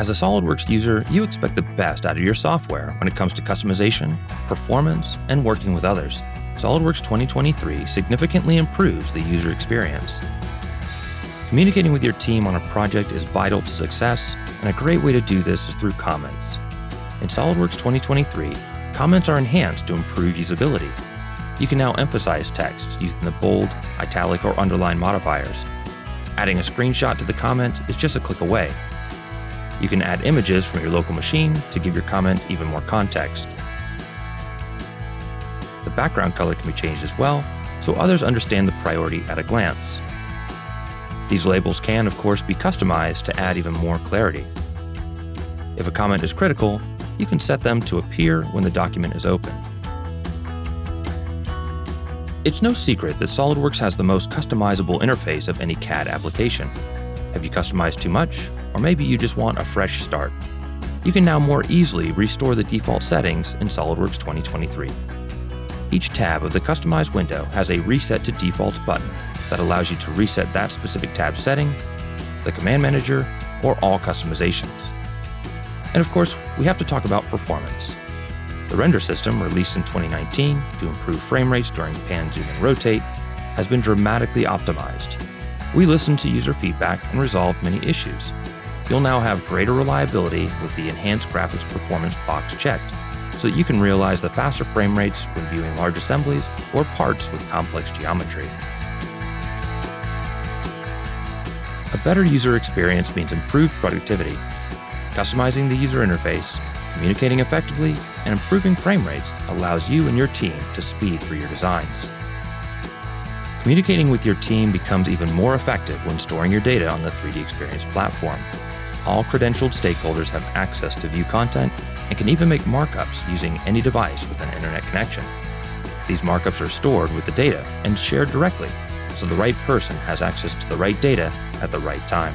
As a SOLIDWORKS user, you expect the best out of your software when it comes to customization, performance, and working with others. SOLIDWORKS 2023 significantly improves the user experience. Communicating with your team on a project is vital to success, and a great way to do this is through comments. In SOLIDWORKS 2023, comments are enhanced to improve usability. You can now emphasize text using the bold, italic, or underline modifiers. Adding a screenshot to the comment is just a click away. You can add images from your local machine to give your comment even more context. The background color can be changed as well, so others understand the priority at a glance. These labels can, of course, be customized to add even more clarity. If a comment is critical, you can set them to appear when the document is open. It's no secret that SOLIDWORKS has the most customizable interface of any CAD application. Have you customized too much? Or maybe you just want a fresh start. You can now more easily restore the default settings in SOLIDWORKS 2023. Each tab of the customized window has a Reset to Defaults button that allows you to reset that specific tab setting, the command manager, or all customizations. And of course, we have to talk about performance. The Render system, released in 2019 to improve frame rates during pan, zoom, and rotate, has been dramatically optimized. We listened to user feedback and resolved many issues. You'll now have greater reliability with the Enhanced Graphics Performance box checked, so that you can realize the faster frame rates when viewing large assemblies or parts with complex geometry. A better user experience means improved productivity. Customizing the user interface, communicating effectively, and improving frame rates allows you and your team to speed through your designs. Communicating with your team becomes even more effective when storing your data on the 3D Experience platform. All credentialed stakeholders have access to view content and can even make markups using any device with an internet connection. These markups are stored with the data and shared directly, so the right person has access to the right data at the right time.